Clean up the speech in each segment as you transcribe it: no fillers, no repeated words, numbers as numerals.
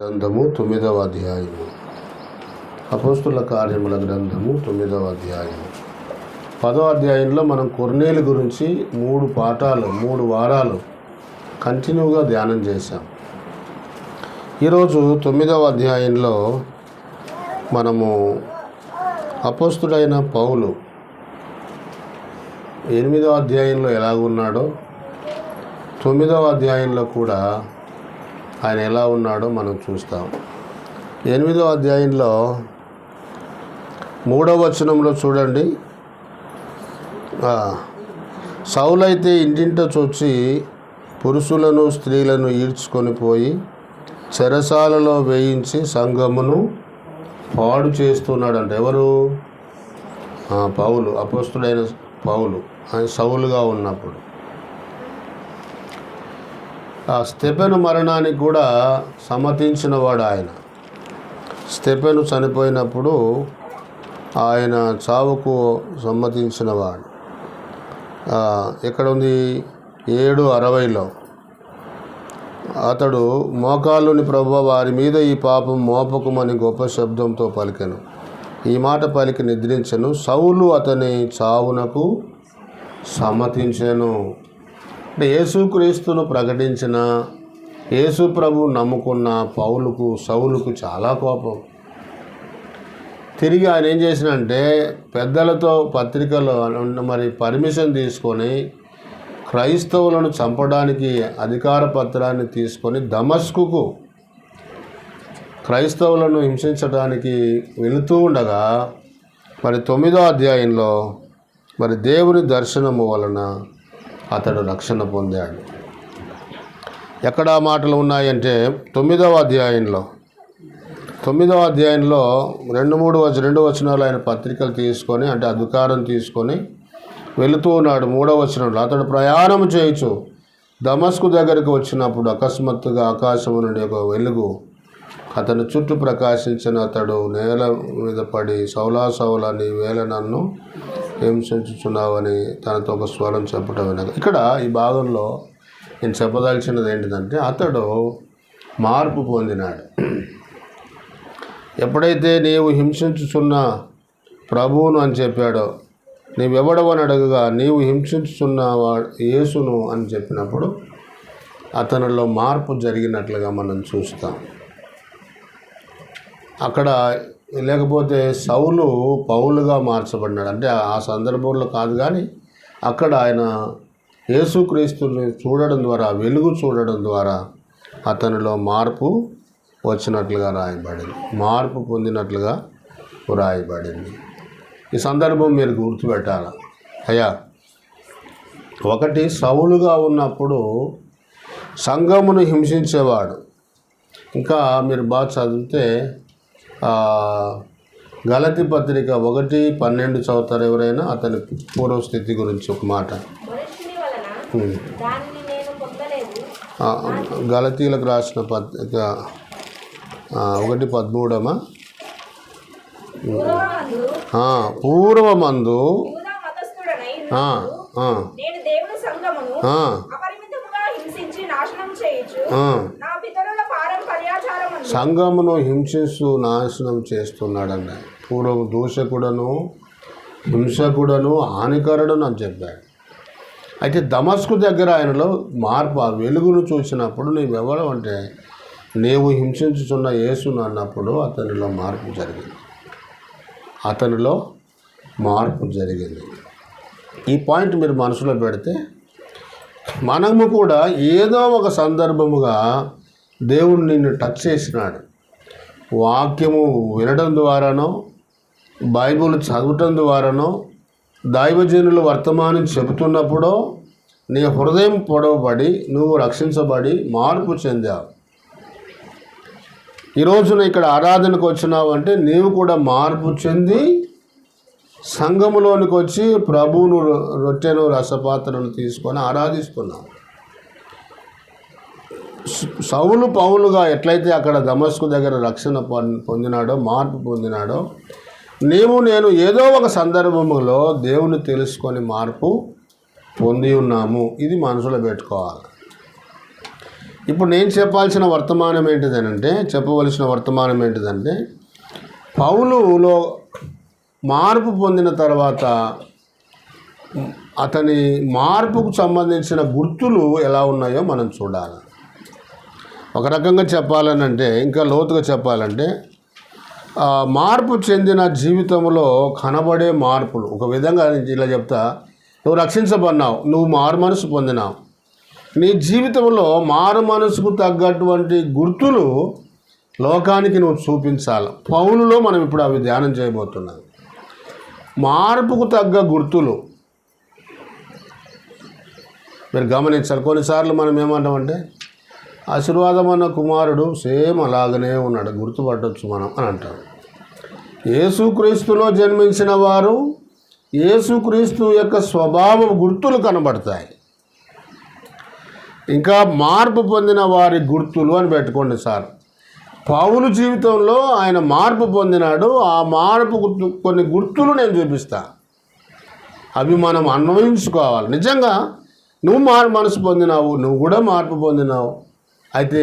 గ్రంథము 9వ అధ్యాయము. అపోస్తుల కార్యముల గ్రంథము 9వ అధ్యాయము. 10వ అధ్యాయంలో మనం కొర్నేలు గురించి 3 వారాలు కంటిన్యూగా ధ్యానం చేశాం. ఈరోజు 9వ అధ్యాయంలో మనము అపోస్తుడైన పౌలు 8వ అధ్యాయంలో ఎలాగున్నాడో 9వ అధ్యాయంలో కూడా ఆయన ఎలా ఉన్నాడో మనం చూస్తాం. 8వ అధ్యాయంలో 3వ వచనంలో చూడండి. సౌలైతే ఇంటింట చొచ్చి పురుషులను స్త్రీలను ఈడ్చుకొని పోయి చెరసాలలో వేయించి సంఘమును పాడు చేస్తున్నాడంట. ఎవరు? పౌలు, అపోస్తుడైన పౌలు. ఆయన సౌలుగా ఉన్నప్పుడు స్టెఫెను మరణానికి కూడా సమ్మతించినవాడు ఆయన. స్టెఫెను చనిపోయినప్పుడు ఆయన చావుకు సమ్మతించినవాడు. ఎక్కడ ఉంది? 7:60 అతడు మోకాళ్ళుని ప్రభువా వారి మీద ఈ పాపం మోపకుమని గొప్ప శబ్దంతో పలికెను. ఈ మాట పలికి నిద్రించెను. సౌలు అతని చావునకు సమ్మతించెను. అంటే యేసుక్రీస్తును ప్రకటించిన, యేసు ప్రభు నమ్ముకున్న సౌలుకు చాలా కోపం. తిరిగి ఆయన ఏం చేసినంటే పెద్దలతో పత్రికలో మరి పర్మిషన్ తీసుకొని క్రైస్తవులను చంపడానికి అధికార పత్రాన్ని తీసుకొని దమస్కుకు క్రైస్తవులను హింసించడానికి వెళుతూ ఉండగా మరి 9వ అధ్యాయంలో మరి దేవుని దర్శనము వలన అతడు రక్షణ పొందాడు. ఎక్కడ మాటలు ఉన్నాయంటే 9వ అధ్యాయంలో 2 వచనాలు ఆయన పత్రికలు తీసుకొని, అంటే అధికారం తీసుకొని వెళుతూ ఉన్నాడు. 3వ వచనంలో అతడు ప్రయాణం చేయొచ్చు దమస్కు దగ్గరికి వచ్చినప్పుడు అకస్మాత్తుగా ఆకాశము నుండి ఒక వెలుగు అతని చుట్టూ ప్రకాశించిన. అతడు నేల మీద పడి సౌలా సౌలా నీవేళ నన్ను హింసించుచున్నావని తనతో ఒక స్వరం చెప్పటం వినగా. ఇక్కడ ఈ భాగంలో నేను చెప్పదలిచినది ఏంటిదంటే అతడు మార్పు పొందినాడు. ఎప్పుడైతే నీవు హింసించుచున్న ప్రభువును అని చెప్పాడో, నీవెవడవని అడగగా నీవు హింసించుచున్న యేసును అని చెప్పినప్పుడు అతనిలో మార్పు జరిగినట్లుగా మనం చూస్తాం. అక్కడ లేకపోతే సౌలు పౌలుగా మార్చబడినాడు. అంటే ఆ సందర్భంలో కాదు, కానీ అక్కడ ఆయన యేసుక్రీస్తుని చూడడం ద్వారా, వెలుగు చూడడం ద్వారా అతనిలో మార్పు వచ్చినట్లుగా రాయబడింది, మార్పు పొందినట్లుగా రాయబడింది. ఈ సందర్భం మీరు గుర్తుపెట్టాలి. అయ్యా, ఒకటి సౌలుగా ఉన్నప్పుడు సంఘమును హింసించేవాడు. ఇంకా మీరు బాగా చదివితే గలతీ పత్రిక 1:12 చదువుతారు ఎవరైనా. అతని పూర్వస్థితి గురించి ఒక మాట. గలతీలకు రాసిన పత్రిక 1:13 పూర్వమందు సంఘమును హింసిస్తూ నాశనం చేస్తున్నాడన్న. పూర్వం దూషకుడను, హింసకుడను, హానికరుడను అని చెప్పాడు. అయితే దమస్కు దగ్గర ఆయనలో మార్పు, ఆ వెలుగును చూసినప్పుడు నీవెవరు అంటే నీవు హింసించుచున్న యేసును అన్నప్పుడు అతనిలో మార్పు జరిగింది. ఈ పాయింట్ మీరు మనసులో పెడితే మనము కూడా ఏదో ఒక సందర్భముగా దేవుడు నిన్ను టచ్ చేసినాడు. వాక్యము వినడం ద్వారానో, బైబిల్ చదవటం ద్వారానో, దైవజనులు వర్తమానం చెబుతున్నప్పుడో నీ హృదయం పొడవబడి నువ్వు రక్షించబడి మార్పు చెందావు. ఈరోజున ఇక్కడ ఆరాధనకు వచ్చినావు అంటే నీవు కూడా మార్పు చెంది సంఘములోనికి వచ్చి ప్రభువును రొట్టెను రసపాత్రను తీసుకొని ఆరాధిస్తున్నావు. సౌలు పౌలుగా ఎట్లయితే అక్కడ దమస్కు దగ్గర రక్షణ పొందినాడో, మార్పు పొందినాడో, నేను ఏదో ఒక సందర్భంలో దేవుని తెలుసుకొని మార్పు పొంది ఉన్నాము. ఇది మనసులో పెట్టుకోవాలి. ఇప్పుడు నేను చెప్పవలసిన వర్తమానం ఏంటిదంటే పౌలులో మార్పు పొందిన తర్వాత అతని మార్పుకు సంబంధించిన గుర్తులు ఎలా ఉన్నాయో మనం చూడాలి. ఒక రకంగా చెప్పాలనంటే, ఇంకా లోతుగా చెప్పాలంటే, మార్పు చెందిన జీవితంలో కనబడే మార్పులు. ఒక విధంగా ఇలా చెప్తా, నువ్వు రక్షించబడినావు, నువ్వు మారు మనసు పొందినావు, నీ జీవితంలో మారు మనసుకు తగ్గటువంటి గుర్తులు లోకానికి నువ్వు చూపించాలి. పౌలులో మనం ఇప్పుడు అవి ధ్యానం చేయబోతున్నాం. మార్పుకు తగ్గ గుర్తులు మీరు గమనించాలి. కొన్నిసార్లు మనం ఏమంటామంటే, ఆశీర్వాదం అన్న కుమారుడు సేమ్ అలాగనే ఉన్నాడు, గుర్తుపట్టవచ్చు మనం అని అంటారు. యేసుక్రీస్తులో జన్మించిన వారు యేసుక్రీస్తు యొక్క స్వభావ గుర్తులు కనబడతాయి. ఇంకా మార్పు పొందిన వారి గుర్తులు అని పెట్టుకోండి సార్. పౌలు జీవితంలో ఆయన మార్పు పొందినాడు. ఆ మార్పు కొన్ని గుర్తులు నేను చూపిస్తా. అవి మనం అన్వయించుకోవాలి. నిజంగా నువ్వు మారు మనసు పొందినావు, నువ్వు కూడా మార్పు పొందినావు, అయితే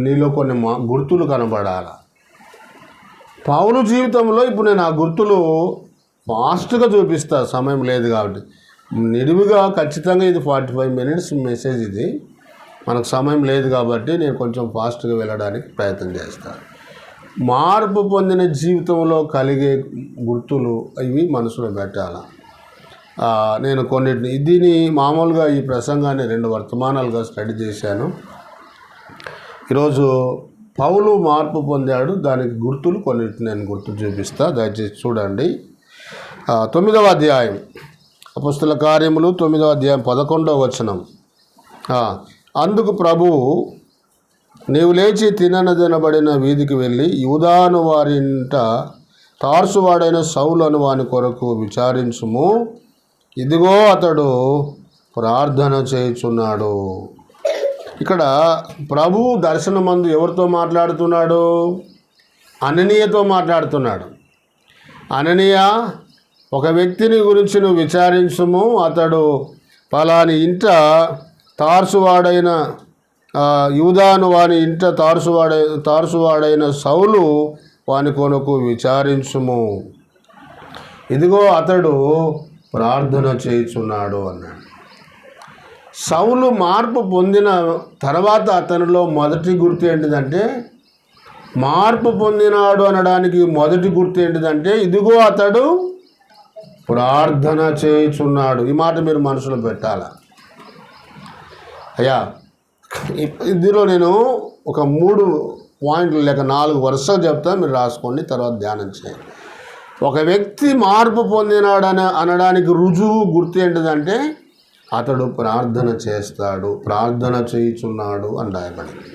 నీలో కొన్ని గుర్తులు కనబడాలి. పౌలు జీవితంలో ఇప్పుడు నేను ఆ గుర్తులు ఫాస్ట్గా చూపిస్తా, సమయం లేదు కాబట్టి. నిడివిగా ఖచ్చితంగా ఇది 45 minutes మెసేజ్, ఇది మనకు సమయం లేదు కాబట్టి నేను కొంచెం ఫాస్ట్గా వెళ్ళడానికి ప్రయత్నం చేస్తాను. మార్పు పొందిన జీవితంలో కలిగే గుర్తులు ఇవి మనసులో పెట్టాలి. నేను కొన్నిటిని దీన్ని మామూలుగా ఈ ప్రసంగాన్ని 2 వర్తమానాలుగా స్టడీ చేశాను. ఈరోజు పౌలు మార్పు పొందాడు, దానికి గుర్తులు కొన్నిటిని నేను గుర్తు చూపిస్తా, దయచేసి చూడండి. 9వ అధ్యాయం అపొస్తలుల కార్యములు 9వ అధ్యాయం 11వ వచనం. అందుకు ప్రభువు, నీవు లేచి తిననదనబడిన వీధికి వెళ్ళి యూదాను వారింట తార్సువాడైన సౌలు అను వాని కొరకు విచారించుము, ఇదిగో అతడు ప్రార్థన చేయుచున్నాడు. ఇక్కడ ప్రభువు దర్శనమందు ఎవరితో మాట్లాడుతున్నాడు? అననీయతో మాట్లాడుతున్నాడు. అననీయ, ఒక వ్యక్తిని గురించి నువ్వు విచారించుము, అతడు పలాని ఇంట తార్సువాడైన యూదాను వాని ఇంట తార్సువాడైన సౌలు వాని కొరకు విచారించుము, ఇదిగో అతడు ప్రార్థన చేయుచున్నాడు అన్నాడు. సౌలు మార్పు పొందిన తర్వాత అతనిలో మొదటి గుర్తు ఏంటిదంటే, మార్పు పొందినాడు అనడానికి మొదటి గుర్తు ఏంటిదంటే, ఇదిగో అతడు ప్రార్థన చేయుచున్నాడు. ఈ మాట మీరు మనసులో పెట్టాల. అయ్యా, ఇందులో నేను ఒక 3 పాయింట్లు లేక 4 వరుసగా చెప్తా, మీరు రాసుకోండి, తర్వాత ధ్యానం చేయండి. ఒక వ్యక్తి మార్పు పొందినాడని అనడానికి రుజువు గుర్తు ఏంటిదంటే, అతడు ప్రార్థన చేస్తాడు, ప్రార్థన చేయుచున్నాడు అని రాయబడింది.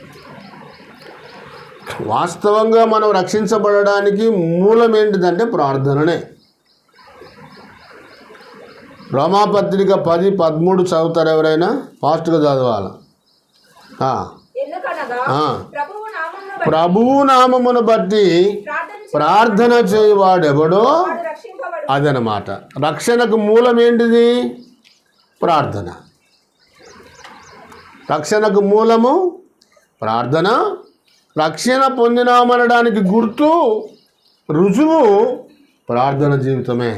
వాస్తవంగా మనం రక్షించబడడానికి మూలం ఏంటిదంటే ప్రార్థననే. రోమాపత్రిక 10:13 చదువుతారు ఎవరైనా? ఫాస్ట్గా చదవాలి. ప్రభువు నామమును బట్టి ప్రార్థన చేయవాడెవడో అదనమాట. రక్షణకు మూలం ఏంటిది? ప్రార్థన. రక్షణకు మూలము ప్రార్థన. రక్షణ పొందినామనడానికి గుర్తు, రుజువు ప్రార్థన జీవితమే.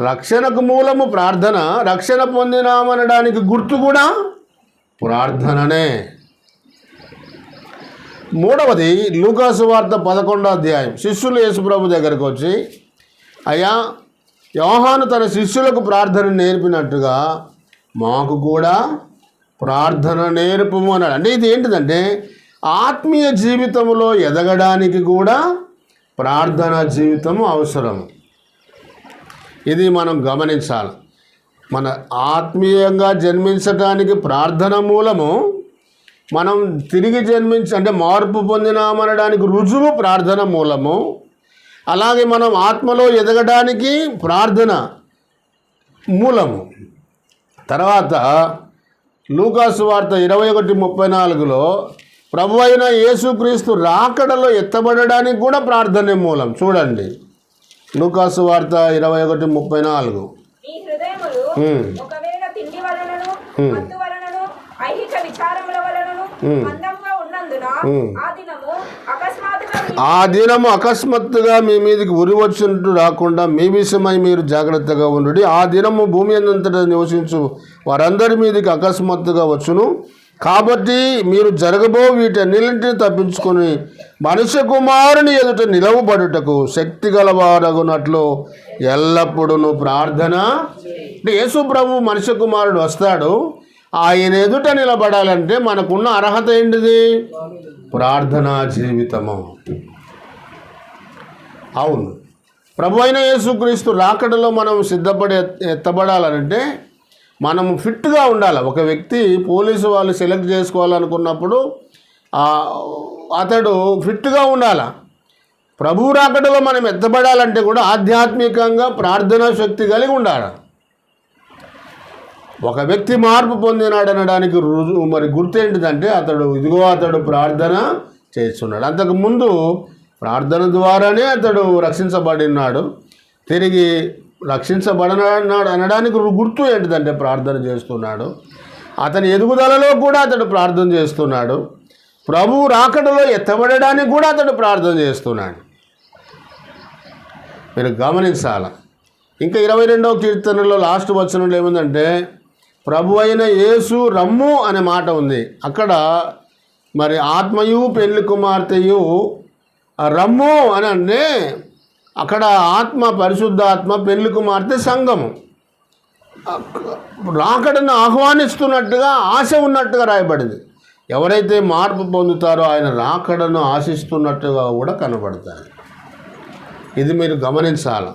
రక్షణకు మూలము ప్రార్థన, రక్షణ పొందినామనడానికి గుర్తు కూడా ప్రార్థననే. 3వది లూకాసు వార్త 11వ అధ్యాయం. శిష్యులు యేసుప్రభు దగ్గరికి వచ్చి, అయ్యా, యోహాను తన శిష్యులకు ప్రార్థన నేర్పినట్టుగా మాకు కూడా ప్రార్థన నేర్పము అన్నాడు. అంటే ఇది ఏంటిదంటే, ఆత్మీయ జీవితంలో ఎదగడానికి కూడా ప్రార్థన జీవితము అవసరం. ఇది మనం గమనించాలి. మన ఆత్మీయంగా జన్మించటానికి ప్రార్థన మూలము. మనం తిరిగి అంటే మార్పు పొందినామనడానికి రుజువు ప్రార్థన మూలము. అలాగే మనం ఆత్మలో ఎదగడానికి ప్రార్థన మూలము. తర్వాత లూకాసు వార్త 21:34లో ప్రభు అయిన యేసుక్రీస్తు రాకడలో ఎత్తబడడానికి కూడా ప్రార్థనే మూలం. చూడండి, లూకాసు వార్త 21:34. ఒకవేళ తిండి వలనను మత్తు వలనను ఐహిక విచారముల ఆ దినము అకస్మాత్తుగా మీ మీదకి ఉరి వచ్చినట్టు రాకుండా మీ విషయమై మీరు జాగ్రత్తగా ఉండు. ఆ దినము భూమి అంతటా నివసించు వారందరి మీదకి అకస్మాత్తుగా వచ్చును. కాబట్టి మీరు జరగబో వీటన్నిటిని తప్పించుకొని మనుష్య కుమారుని ఎదుట నిలవబడుటకు శక్తి గలవారగునట్లు ఎల్లప్పుడూ ప్రార్థన. యేసు ప్రభు మనుష్య కుమారుడు వస్తాడు. ఆయన ఎదుట నిలబడాలంటే మనకున్న అర్హత ఏంటిది? ప్రార్థనా జీవితము. అవును, ప్రభు అయిన యేసుక్రీస్తు రాకడలో మనం సిద్ధపడి ఎత్తబడాలంటే మనం ఫిట్గా ఉండాలి. ఒక వ్యక్తి పోలీసు వాళ్ళు సెలెక్ట్ చేసుకోవాలనుకున్నప్పుడు అతడు ఫిట్గా ఉండాలి. ప్రభు రాకడలో మనం ఎత్తబడాలంటే కూడా ఆధ్యాత్మికంగా ప్రార్థనా శక్తి కలిగి ఉండాలి. ఒక వ్యక్తి మార్పు పొందినాడు అనడానికి మరి గుర్తు ఏంటిదంటే అతడు ప్రార్థన చేస్తున్నాడు. అంతకుముందు ప్రార్థన ద్వారానే అతడు రక్షించబడినాడు. తిరిగి రక్షించబడినాడు అనడానికి గుర్తు ఏంటిదంటే ప్రార్థన చేస్తున్నాడు. అతని ఎదుగుదలలో కూడా అతడు ప్రార్థన చేస్తున్నాడు. ప్రభు రాకడలో ఎత్తబడడానికి కూడా అతడు ప్రార్థన చేస్తున్నాడు. మీరు గమనించాల. ఇంకా 22వ కీర్తనలో లాస్ట్ వచనంలో ఏముందంటే ప్రభు అయిన యేసు రమ్ము అనే మాట ఉంది. అక్కడ మరి ఆత్మయు పెళ్లి కుమార్తెయు రమ్ము అని అంటే అక్కడ ఆత్మ, పరిశుద్ధ ఆత్మ, పెళ్లి కుమార్తె, సంఘము రాకడను ఆహ్వానిస్తున్నట్టుగా ఆశ ఉన్నట్టుగా రాయబడింది. ఎవరైతే మార్పు పొందుతారో ఆయన రాకడను ఆశిస్తున్నట్టుగా కూడా కనబడతారు. ఇది మీరు గమనించాలి.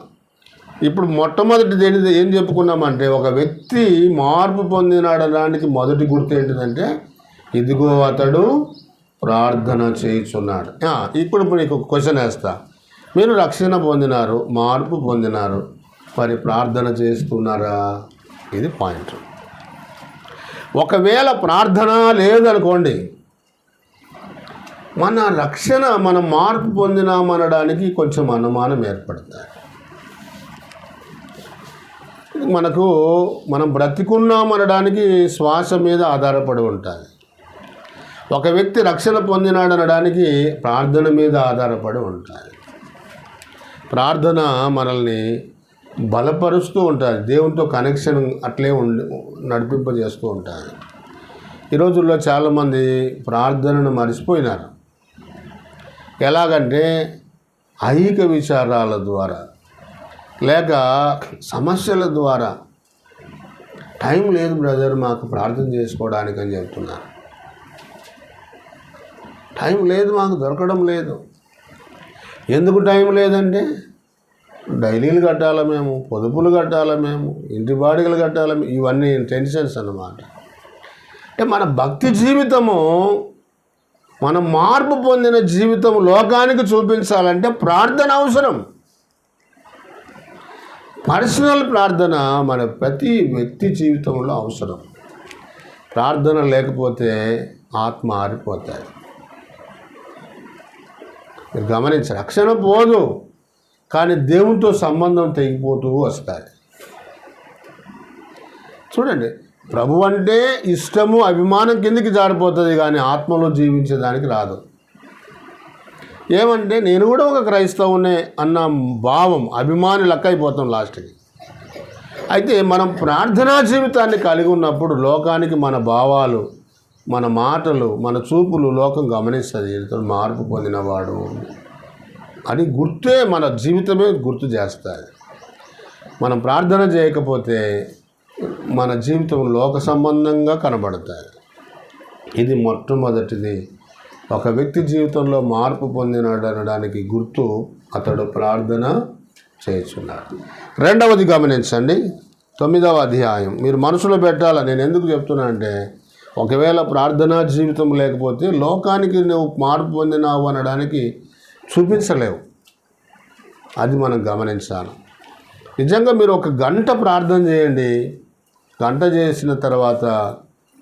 ఇప్పుడు మొట్టమొదటిది ఏం చెప్పుకున్నామంటే ఒక వ్యక్తి మార్పు పొందినాడడానికి మొదటి గుర్తు ఏంటిదంటే ఇదిగో అతడు ప్రార్థన చేయుచున్నాడు. ఇప్పుడు నీకు క్వశ్చన్ వేస్తా. మీరు రక్షణ పొందినారు, మార్పు పొందినారు, మరి ప్రార్థన చేస్తున్నారా? ఇది పాయింట్. ఒకవేళ ప్రార్థన లేదనుకోండి, మన రక్షణ, మనం మార్పు పొందినామనడానికి కొంచెం అనుమానం ఏర్పడుతుంది. మనం బ్రతికున్నామనడానికి శ్వాస మీద ఆధారపడి ఉంటుంది. ఒక వ్యక్తి రక్షణ పొందినాడు అనడానికి ప్రార్థన మీద ఆధారపడి ఉంటుంది. ప్రార్థన మనల్ని బలపరుస్తూ ఉంటుంది, దేవునితో కనెక్షన్ అట్లే నడిపింపజేస్తూ ఉంటుంది. ఈ రోజుల్లో చాలామంది ప్రార్థనను మర్చిపోయినారు. ఎలాగంటే ఐహిక విచారాల ద్వారా లేక సమస్యల ద్వారా టైం లేదు బ్రదర్ మాకు ప్రార్థన చేసుకోవడానికి అని చెప్తున్నారు. టైం లేదు, మాకు దొరకడం లేదు. ఎందుకు టైం లేదంటే డైలీలు కట్టాలా మేము, పొదుపులు కట్టాలా మేము, ఇంటి బాడిగలు కట్టాలా, ఇవన్నీ టెన్షన్స్ అన్నమాట. అంటే మన భక్తి జీవితము, మనం మార్పు పొందిన జీవితం లోకానికి చూపించాలంటే ప్రార్థన అవసరం. పర్సనల్ ప్రార్థన మన ప్రతి వ్యక్తి జీవితంలో అవసరం. ప్రార్థన లేకపోతే ఆత్మ ఆరిపోతాయి. మీరు గమనించారు, రక్షణ పోదు కానీ దేవునితో సంబంధం తెగిపోతూ వస్తాయి. చూడండి, ప్రభు అంటే ఇష్టము, అభిమానం కిందికి జారిపోతుంది కానీ ఆత్మలో జీవించేదానికి రాదు. ఏమంటే నేను కూడా ఒక క్రైస్తవునే అన్న భావం, అభిమాని లెక్క అయిపోతాం లాస్ట్కి. అయితే మనం ప్రార్థనా జీవితాన్ని కలిగి ఉన్నప్పుడు లోకానికి మన భావాలు, మన మాటలు, మన చూపులు లోకం గమనిస్తుంది. ఇతను మార్పు పొందినవాడు అని గుర్తే, మన జీవితమే గుర్తు చేస్తుంది. మనం ప్రార్థన చేయకపోతే మన జీవితం లోక సంబంధంగా కనబడతాయి. ఇది మొట్టమొదటిది. ఒక వ్యక్తి జీవితంలో మార్పు పొందినాడు అనడానికి గుర్తు అతడు ప్రార్థన చేస్తున్నాడు. రెండవది గమనించండి, 9వ అధ్యాయం. మీరు మనసులో పెట్టాలా. నేను ఎందుకు చెప్తున్నా అంటే ఒకవేళ ప్రార్థనా జీవితం లేకపోతే లోకానికి నువ్వు మార్పు పొందినావు అనడానికి చూపించలేవు. అది మనం గమనించాలి. నిజంగా మీరు ఒక గంట ప్రార్థన చేయండి. గంట చేసిన తర్వాత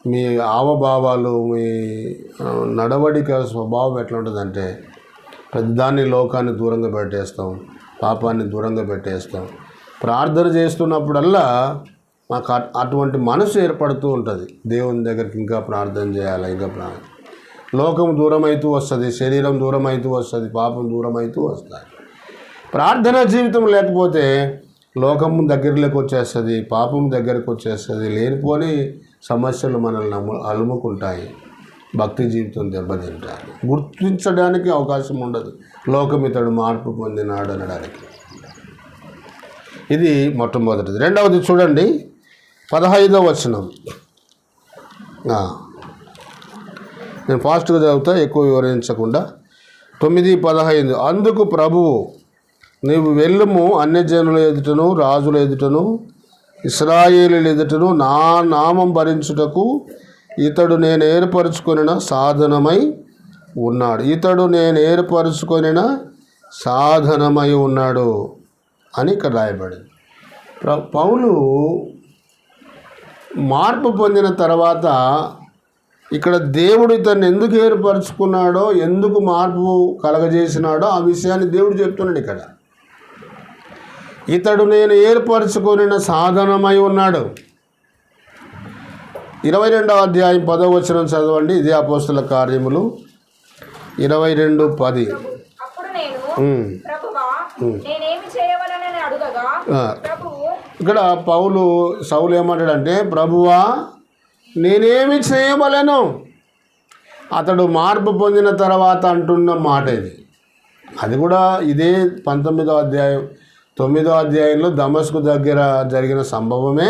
మీ హావభావాలు, మీ నడవడిక స్వభావం ఎట్లా ఉంటుందంటే ప్రతిదాన్ని లోకాన్ని దూరంగా పెట్టేస్తాం, పాపాన్ని దూరంగా పెట్టేస్తాం. ప్రార్థన చేస్తున్నప్పుడల్లా మాకు అటువంటి మనసు ఏర్పడుతూ ఉంటుంది. దేవుని దగ్గరికి ఇంకా ప్రార్థన చేయాలి, ఇంకా లోకం దూరం అవుతూ వస్తుంది, శరీరం దూరం అవుతూ వస్తుంది, పాపం దూరం అవుతూ వస్తుంది. ప్రార్థనా జీవితం లేకపోతే లోకం దగ్గరలోకి వచ్చేస్తుంది, పాపం దగ్గరకు వచ్చేస్తుంది, లేనిపోని సమస్యలు మనల్ని అలుముకుంటాయి, భక్తి జీవితం దెబ్బతింటాయి, గుర్తించడానికి అవకాశం ఉండదు. లోకం ఇతడు మార్పు పొందినాడు అనడానికి. ఇది మొట్టమొదటిది. రెండవది చూడండి, 15వ వచనం. నేను ఫాస్ట్గా చదువుతా, ఎక్కువ వివరించకుండా. 9:15. అందుకు ప్రభువు, నీవు వెళ్ళుము, అన్యజనుల ఎదుటను రాజుల ఎదుటను ఇశ్రాయేలీయుల ఎదుటను నా నామం భరించుటకు ఇతడు నేను ఏర్పరచుకొనిన సాధనమై ఉన్నాడు. ఇతడు నేను ఏర్పరచుకొనిన సాధనమై ఉన్నాడు అని ఇక్కడ రాయబడింది. పౌలు మార్పు పొందిన తర్వాత ఇక్కడ దేవుడు ఇతన్ని ఎందుకు ఏర్పరచుకున్నాడో, ఎందుకు మార్పు కలగజేసినాడో ఆ విషయాన్ని దేవుడు చెప్తున్నాడు ఇక్కడ. ఇతడు నేను ఏర్పరచుకొనిన సాధనమై ఉన్నాడు. 22వ అధ్యాయం 10వ వచనం చదవండి. ఇదే అపోస్తల కార్యములు 22:10. ఇక్కడ సౌలు ఏమంటాడంటే, ప్రభువా నేనేమి చేయవలెను. అతడు మార్పు పొందిన తర్వాత అంటున్న మాట ఇది. అది కూడా ఇదే 19వ అధ్యాయం 9వ అధ్యాయంలో దమస్కు దగ్గర జరిగిన సంభవమే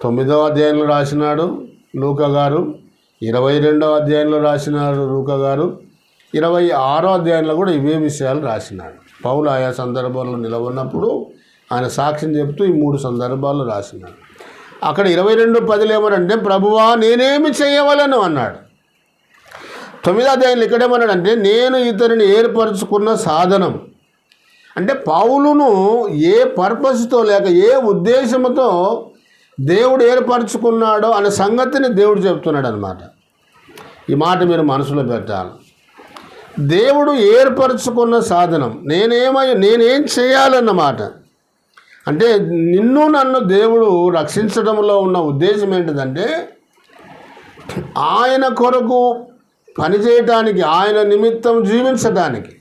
9వ అధ్యాయంలో రాసినాడు లూకా గారు, 22వ అధ్యాయంలో రాసినాడు లూకా గారు, 26వ అధ్యాయంలో కూడా ఇవే విషయాలు రాసినాడు. పౌలు ఆయా సందర్భాల్లో నిలబడినప్పుడు ఆయన సాక్ష్యం చెప్తూ ఈ 3 సందర్భాల్లో రాసినాడు. అక్కడ 22:10 ఏమనంటే, ప్రభువా నేనేమి చేయవలను అన్నాడు. 9వ అధ్యాయంలో ఇక్కడేమన్నాడంటే, నేను ఇతనిని ఏర్పరచుకున్న సాధనం. అంటే పౌలును ఏ పర్పస్తో లేక ఏ ఉద్దేశంతో దేవుడు ఏర్పరచుకున్నాడో అనే సంగతిని దేవుడు చెప్తున్నాడు అన్నమాట. ఈ మాట మీరు మనసులో పెట్టాలి. దేవుడు ఏర్పరచుకున్న సాధనం నేనేం చేయాలన్నమాట. అంటే నిన్ను నన్ను దేవుడు రక్షించడంలో ఉన్న ఉద్దేశం ఏంటిదంటే, ఆయన కొరకు పనిచేయటానికి, ఆయన నిమిత్తం జీవించడానికి.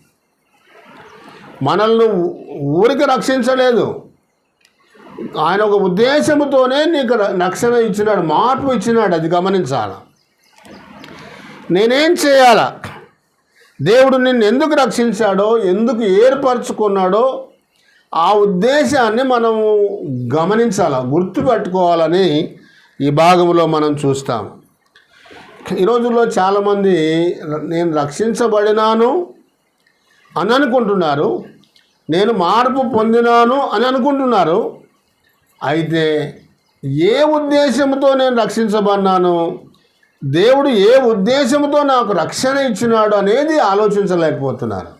మనల్ని ఊరికి రక్షించలేదు, ఆయన ఒక ఉద్దేశంతోనే నీకు రక్షణ ఇచ్చినాడు, మార్పు ఇచ్చినాడు. అది గమనించాలి. నేనేం చేయాలా, దేవుడు నిన్ను ఎందుకు రక్షించాడో, ఎందుకు ఏర్పరచుకున్నాడో ఆ ఉద్దేశాన్ని మనము గమనించాలి, గుర్తుపెట్టుకోవాలని ఈ భాగంలో మనం చూస్తాం. ఈ రోజుల్లో చాలామంది నేను రక్షించబడినాను అని అనుకుంటున్నారు, నేను మార్పు పొందినాను అని అనుకుంటున్నారు. అయితే ఏ ఉద్దేశంతో నేను రక్షించబడినాను, దేవుడు ఏ ఉద్దేశంతో నాకు రక్షణ ఇచ్చినాడు అనేది ఆలోచించలేకపోతున్నారు.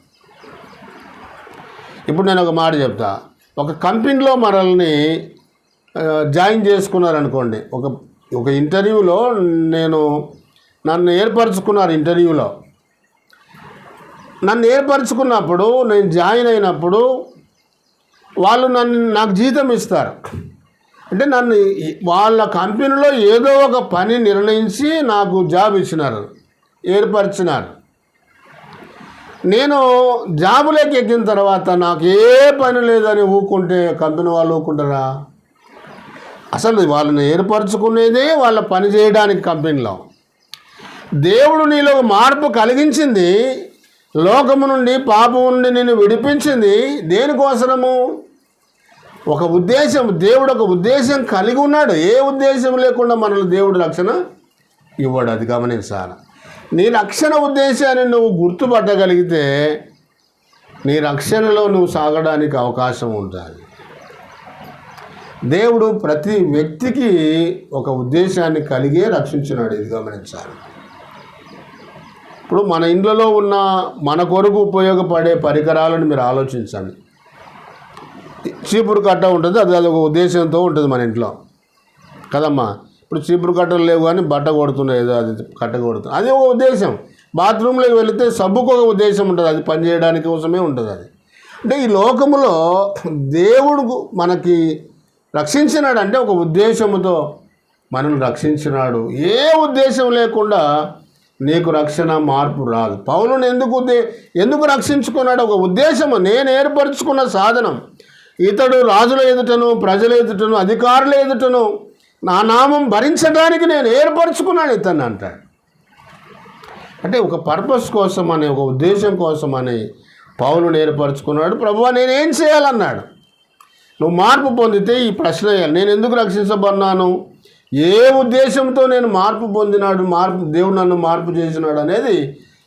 ఇప్పుడు నేను ఒక మాట చెప్తా. ఒక కంపెనీలో మనల్ని జాయిన్ చేసుకున్నారనుకోండి, ఒక ఇంటర్వ్యూలో నన్ను ఏర్పరచుకున్నారు. ఇంటర్వ్యూలో నన్ను ఏర్పరచుకున్నప్పుడు, నేను జాయిన్ అయినప్పుడు వాళ్ళు నాకు జీతం ఇస్తారు. అంటే నన్ను వాళ్ళ కంపెనీలో ఏదో ఒక పని నిర్ణయించి నాకు జాబ్ ఇచ్చినారు, ఏర్పరిచినారు. నేను జాబులోకి ఎక్కిన తర్వాత నాకు ఏ పని లేదని ఊకుంటే కంపెనీ వాళ్ళు ఊకుంటారా? అసలు వాళ్ళని ఏర్పరచుకునేదే వాళ్ళ పని చేయడానికి కంపెనీలో. దేవుడు నీలో మార్పు కలిగించింది, లోకము నుండి పాపము నుండి నిన్ను విడిపించింది దేనికోసము? ఒక ఉద్దేశం. దేవుడు ఒక ఉద్దేశం కలిగి ఉన్నాడు. ఏ ఉద్దేశం లేకుండా మనల్ని దేవుడు రక్షణ ఇవ్వడు. అది గమనించాలి. నీ రక్షణ ఉద్దేశాన్ని నువ్వు గుర్తుపట్టగలిగితే నీ రక్షణలో నువ్వు సాగడానికి అవకాశం ఉంటుంది. దేవుడు ప్రతి వ్యక్తికి ఒక ఉద్దేశాన్ని కలిగే రక్షించినాడు. ఇది గమనించాలి. ఇప్పుడు మన ఇండ్లలో ఉన్న మన కొరకు ఉపయోగపడే పరికరాలను మీరు ఆలోచించండి. చీపురు కట్ట ఉంటుంది, అది ఒక ఉద్దేశంతో ఉంటుంది మన ఇంట్లో కదమ్మా. ఇప్పుడు చీపురు కట్టలు లేవు కానీ బట్ట కొడుతున్నాయి, ఏదో అది కట్ట కొడుతుంది, అది ఒక ఉద్దేశం. బాత్రూంలోకి వెళితే సబ్బుకు ఒక ఉద్దేశం ఉంటుంది, అది పనిచేయడానికి కోసమే ఉంటుంది. అది అంటే ఈ లోకములో దేవుడు మనకి రక్షించినాడు అంటే ఒక ఉద్దేశంతో మనల్ని రక్షించినాడు. ఏ ఉద్దేశం లేకుండా నీకు రక్షణ మార్పు రాదు. పౌలుని ఎందుకు రక్షించుకున్నాడు? ఒక ఉద్దేశము, నేను ఏర్పరచుకున్న సాధనం. ఇతడు రాజుల ఎదుటను, ప్రజల ఎదుటను, అధికారుల ఎదుటను నా నామం భరించడానికి నేను ఏర్పరచుకున్నాను ఇతన్ని అంటాడు. అంటే ఒక పర్పస్ కోసమని, ఒక ఉద్దేశం కోసమని పౌలుని ఏర్పరచుకున్నాడు. ప్రభువా నేనేం చేయాలన్నాడు. నువ్వు మార్పు పొందితే ఈ ప్రశ్న వేయాలి, నేను ఎందుకు రక్షించబడినాను, ఏ ఉద్దేశంతో నేను మార్పు పొందినాడు, దేవుడు నన్ను మార్పు చేసినాడు అనేది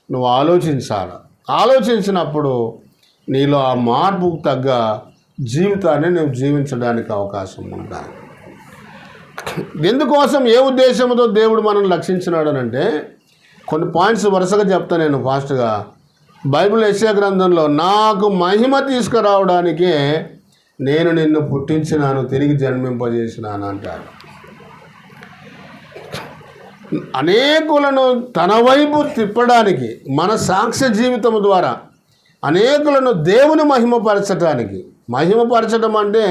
నువ్వు ఆలోచించాలి. ఆలోచించినప్పుడు నీలో ఆ మార్పుకు తగ్గ జీవితాన్ని నువ్వు జీవించడానికి అవకాశం ఉండాలి. ఎందుకోసం, ఏ ఉద్దేశంతో దేవుడు మనల్ని రక్షించినాడు అని అంటే కొన్ని పాయింట్స్ వరుసగా చెప్తా నేను ఫాస్ట్గా. బైబిల్ యెషయా గ్రంథంలో నాకు మహిమ తీసుకురావడానికే నేను నిన్ను పుట్టించినాను, తిరిగి జన్మింపజేసినాను అంటాడు. అనేకులను తన వైపు తిప్పడానికి, మన సాక్ష్య జీవితం ద్వారా అనేకులను దేవుని మహిమపరచడానికి. మహిమపరచడం అంటే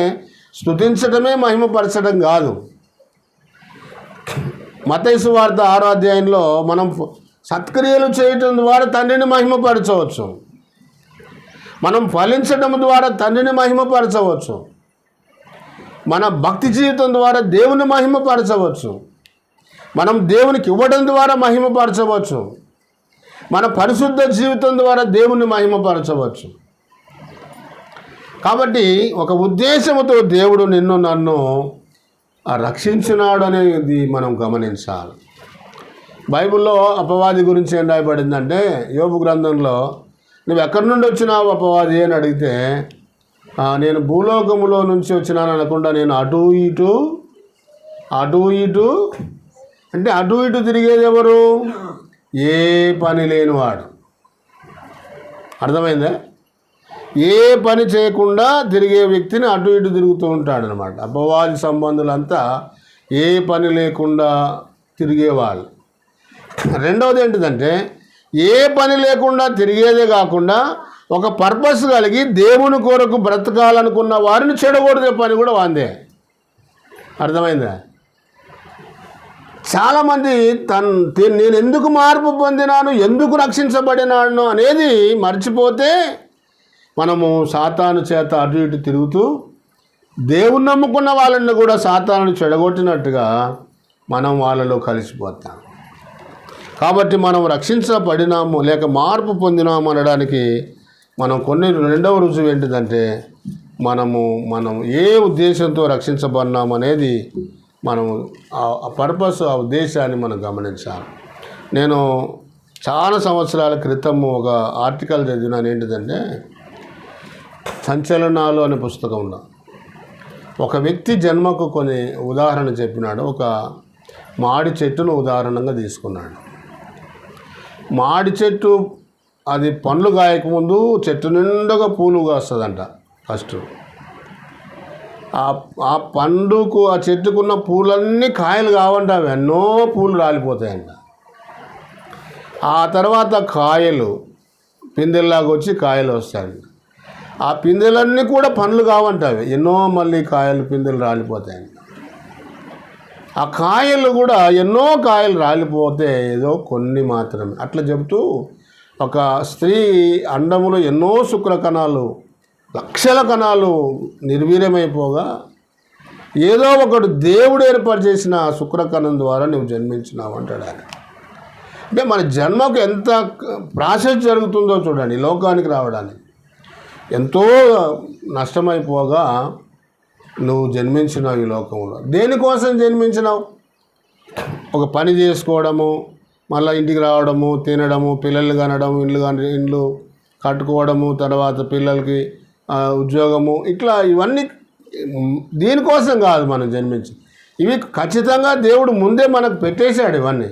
స్తుతించడమే మహిమపరచడం కాదు. మత్తయి సువార్త 6వ అధ్యాయంలో మనం సత్క్రియలు చేయటం ద్వారా తండ్రిని మహిమపరచవచ్చు, మనం ఫలించడం ద్వారా తండ్రిని మహిమపరచవచ్చు, మన భక్తి జీవితం ద్వారా దేవుని మహిమపరచవచ్చు, మనం దేవునికి ఇవ్వడం ద్వారా మహిమపరచవచ్చు, మన పరిశుద్ధ జీవితం ద్వారా దేవుని మహిమపరచవచ్చు. కాబట్టి ఒక ఉద్దేశంతో దేవుడు నిన్ను నన్ను రక్షించినాడు అనేది మనం గమనించాలి. బైబిల్లో అపవాది గురించి ఏం రాయబడిందంటే, యోబు గ్రంథంలో నువ్వు ఎక్కడి నుండి వచ్చినావు అపవాది అని అడిగితే, నేను భూలోకములో నుంచి వచ్చినాను అనకుండా నేను అటు ఇటు అంటే అటు ఇటు తిరిగేది ఎవరు? ఏ పని లేనివాడు. అర్థమైందా? ఏ పని చేయకుండా తిరిగే వ్యక్తిని అటు ఇటు తిరుగుతూ ఉంటాడు అనమాట. అపవాది సంబంధులంతా ఏ పని లేకుండా తిరిగేవాళ్ళు. రెండవది ఏంటిదంటే, ఏ పని లేకుండా తిరిగేదే కాకుండా ఒక పర్పస్ కలిగి దేవుని కొరకు బ్రతకాలనుకున్న వారిని చెడగొడితే పని కూడా వాందే. అర్థమైందా? చాలామంది నేను ఎందుకు మార్పు పొందినాను, ఎందుకు రక్షించబడినాను అనేది మర్చిపోతే మనము సాతాను చేత అటు ఇటు తిరుగుతూ దేవుని నమ్ముకున్న వాళ్ళని కూడా సాతాను చెడగొట్టినట్టుగా మనం వాళ్ళలో కలిసిపోతాం. కాబట్టి మనం రక్షించబడినాము లేక మార్పు పొందినాము అనడానికి మనం రెండవ రుజువు ఏంటిదంటే, మనం ఏ ఉద్దేశంతో రక్షించబడినాము అనేది మనం ఆ పర్పస్, ఆ ఉద్దేశాన్ని మనం గమనించాలి. నేను చాలా సంవత్సరాల క్రితం ఒక ఆర్టికల్ చదివినాను. ఏంటిదంటే, సంచలనాలు అనే పుస్తకంలో ఒక వ్యక్తి జన్మకు కొన్ని ఉదాహరణ చెప్పినాడు. ఒక మాడి చెట్టును ఉదాహరణగా తీసుకున్నాడు. మాడి చెట్టు అది పండ్లు కాయకముందు చెట్టు నిండుగా పూలు కాస్తుందంట. ఫస్ట్ ఆ పండుకు, ఆ చెట్టుకున్న పూలన్నీ కాయలు కావంట, అవి ఎన్నో పూలు రాలిపోతాయంట. ఆ తర్వాత కాయలు పిందెల్లాగా వచ్చి కాయలు వస్తాయంట. ఆ పిందెలన్నీ కూడా పండ్లు కావంట, అవి ఎన్నో మళ్ళీ కాయలు పిందెలు రాలిపోతాయంట. ఆ కాయలు కూడా ఎన్నో కాయలు రాలిపోతే ఏదో కొన్ని మాత్రమే. అట్లా చెబుతూ ఒక స్త్రీ అండములో ఎన్నో శుక్ర కణాలు, లక్షల కణాలు నిర్వీర్యమైపోగా ఏదో ఒకటి దేవుడు ఏర్పాటు చేసిన శుక్రకణం ద్వారా నువ్వు జన్మించినావు అంటాడు ఆయన. అంటే మన జన్మకు ఎంత ప్రాసెస్ జరుగుతుందో చూడండి. లోకానికి రావడానికి ఎంతో నష్టమైపోగా నువ్వు జన్మించినావు ఈ లోకంలో. దేనికోసం జన్మించినావు? ఒక పని చేసుకోవడము, మళ్ళీ ఇంటికి రావడము, తినడము, పిల్లలు కనడము, ఇండ్లు కట్టుకోవడము, తర్వాత పిల్లలకి ఉద్యోగము, ఇట్లా ఇవన్నీ దీనికోసం కాదు మనం జన్మించి. ఇవి ఖచ్చితంగా దేవుడు ముందే మనకు పెట్టేశాడు ఇవన్నీ.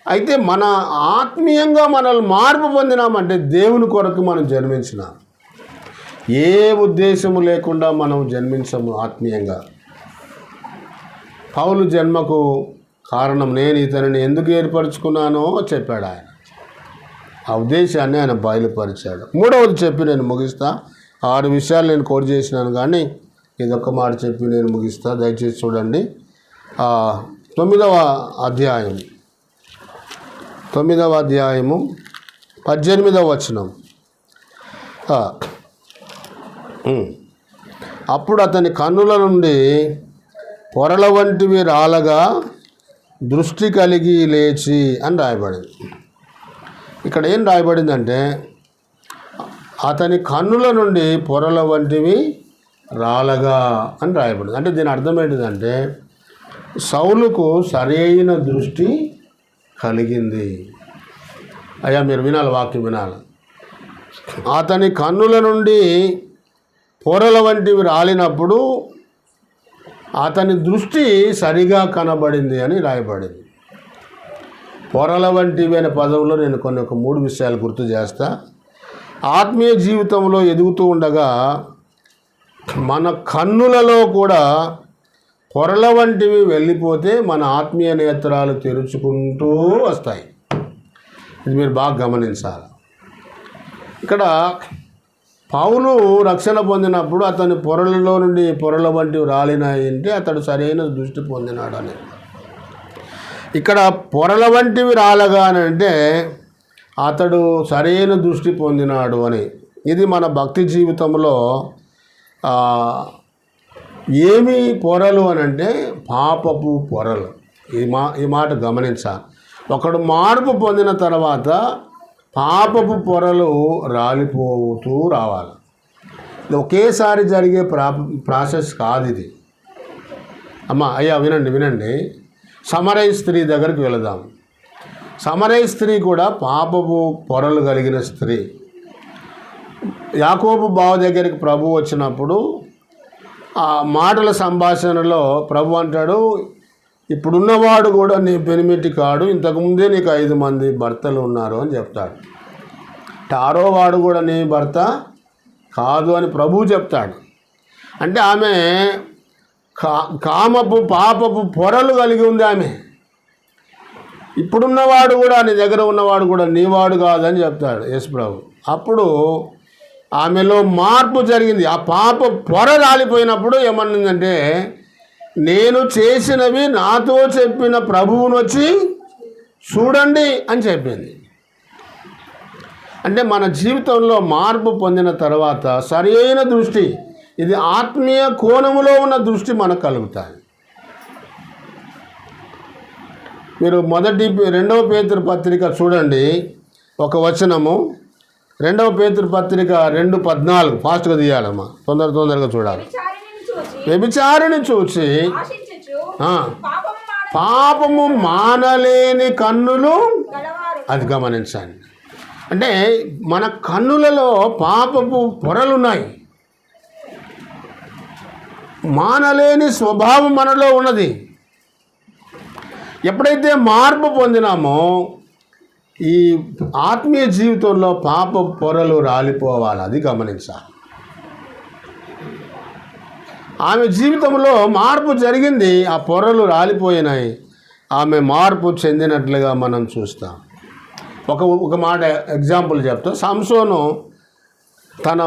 అయితే మన ఆత్మీయంగా మనల్ని మార్పు పొందినామంటే దేవుని కొరకు మనం జన్మించినాం. ఏ ఉద్దేశము లేకుండా మనం జన్మించము ఆత్మీయంగా. పౌలు జన్మకు కారణం నేను ఇతనిని ఎందుకు ఏర్పరచుకున్నానో చెప్పాడు ఆయన. ఆ ఉద్దేశాన్ని ఆయన బయలుపరిచాడు. మూడవది చెప్పి నేను ముగిస్తా. 6 విషయాలు నేను కోట్ చేసినాను, కానీ ఇదొక్క మాట చెప్పి నేను ముగిస్తా. దయచేసి చూడండి. 9వ అధ్యాయం 9వ అధ్యాయము 18వ వచనం. అప్పుడు అతని కన్నుల నుండి పొరల వంటివి రాలగా దృష్టి కలిగి లేచి అని రాయబడింది. ఇక్కడ ఏం రాయబడిందంటే అతని కన్నుల నుండి పొరల వంటివి రాలగా అని రాయబడింది. అంటే దీని అర్థం ఏంటిదంటే సౌలుకు సరైన దృష్టి కలిగింది. అయ్యా మీరు వినాలి, వాక్యం వినాలి. అతని కన్నుల నుండి పొరల వంటివి రాలినప్పుడు అతని దృష్టి సరిగా కనబడింది అని రాయబడింది. పొరల వంటివి అనే పదంలో నేను ఒక 3 విషయాలు గుర్తు చేస్తా. ఆత్మీయ జీవితంలో ఎదుగుతూ ఉండగా మన కన్నులలో కూడా పొరల వంటివి వెళ్ళిపోతే మన ఆత్మీయ నేత్రాలు తెరుచుకుంటూ వస్తాయి. ఇది మీరు బాగా గమనించాలి. ఇక్కడ పౌలు రక్షణ పొందినప్పుడు అతని పొరలలో నుండి పొరల వంటివి రాలినాయంటే అతడు సరైన దృష్టి పొందినాడు అని. ఇక్కడ పొరల వంటివి రాలగానంటే అతడు సరైన దృష్టి పొందినాడు అని. ఇది మన భక్తి జీవితంలో ఏమి పొరలు అని అంటే పాపపు పొరలు. ఈ మాట గమనించాలి. ఒకడు మార్పు పొందిన తర్వాత పాపపు పొరలు రాలిపోతూ రావాలి. ఇది ఒకేసారి జరిగే ప్రాసెస్ కాదు ఇది. అయ్యా వినండి. సమరయ స్త్రీ దగ్గరికి వెళదాం. సమరయ స్త్రీ కూడా పాపపు పొరలు కలిగిన స్త్రీ. యాకోబు బావ దగ్గరికి ప్రభు వచ్చినప్పుడు ఆ మాటల సంభాషణలో ప్రభు అంటాడు, ఇప్పుడున్నవాడు కూడా నీ పెనిమిటి కాడు, ఇంతకుముందే నీకు 5 మంది భర్తలు ఉన్నారు అని చెప్తాడు. 6వ వాడు కూడా నీ భర్త కాదు అని ప్రభువు చెప్తాడు. అంటే ఆమె కామపు పాపపు పొరలు కలిగి ఉంది ఆమె. ఇప్పుడున్నవాడు కూడా నీ దగ్గర ఉన్నవాడు కూడా నీవాడు కాదని చెప్తాడు యేసు ప్రభు. అప్పుడు ఆమెలో మార్పు జరిగింది. ఆ పాప పొర రాలిపోయినప్పుడు ఏమన్నదంటే నేను చేసినవి నాతో చెప్పిన ప్రభువును వచ్చి చూడండి అని చెప్పింది. అంటే మన జీవితంలో మార్పు పొందిన తర్వాత సరైన దృష్టి, ఇది ఆత్మీయ కోణములో ఉన్న దృష్టి మనకు కలుగుతాయి. మీరు 2వ పేతురు పత్రిక చూడండి, ఒక వచనము. 2వ పేతురు పత్రిక 2:14 ఫాస్ట్గా తీయాలమ్మా, తొందరగా చూడాలి. వ్యభిచారిని చూచి పాపము మానలేని కన్నులు, అది గమనించండి. అంటే మన కన్నులలో పాపపు పొరలున్నాయి. మానలేని స్వభావం మనలో ఉన్నది. ఎప్పుడైతే మార్పు పొందినామో ఈ ఆత్మీయ జీవితంలో పాప పొరలు రాలిపోవాలి, అది గమనించాలి. ఆమె జీవితంలో మార్పు జరిగింది, ఆ పొరలు రాలిపోయినాయి, ఆమె మార్పు చెందినట్లుగా మనం చూస్తాం. ఒక మాట ఎగ్జాంపుల్ చెప్తా. సంసోను తన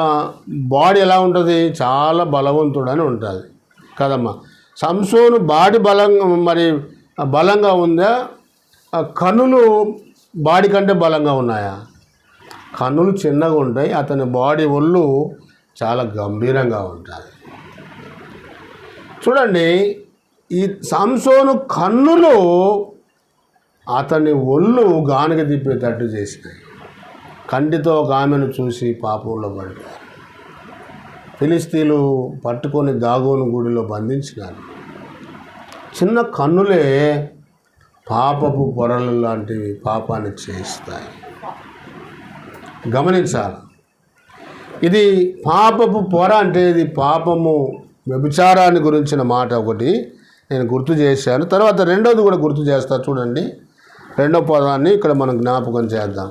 బాడీ ఎలా ఉంటుంది, చాలా బలవంతుడని ఉంటుంది కదమ్మా. సంసోను బాడీ బలంగా ఉందా, కన్నులు బాడీ కంటే బలంగా ఉన్నాయా? కన్నులు చిన్నగా ఉంటాయి, అతని బాడీ ఒళ్ళు చాలా గంభీరంగా ఉంటుంది. చూడండి, ఈ సంసోను కన్నులు అతని ఒళ్ళు గానుగ తిప్పేటట్టు చేసినాయి. కంటితో ఒక ఆమెను చూసి పాపంలో పడ్డారు. ఫిలిస్తీన్లు పట్టుకొని దాగోను గుడిలో బంధించినారు. చిన్న కన్నులే పాపపు పొరలు లాంటివి పాపాన్ని చేస్తాయి. గమనించాలి. ఇది పాపపు పొర అంటే ఇది పాపము, వ్యభిచారాన్ని గురించిన మాట ఒకటి నేను గుర్తు చేశాను. తర్వాత 2వది కూడా గుర్తు చేస్తా. చూడండి, 2వ పదాన్ని ఇక్కడ మనం జ్ఞాపకం చేద్దాం.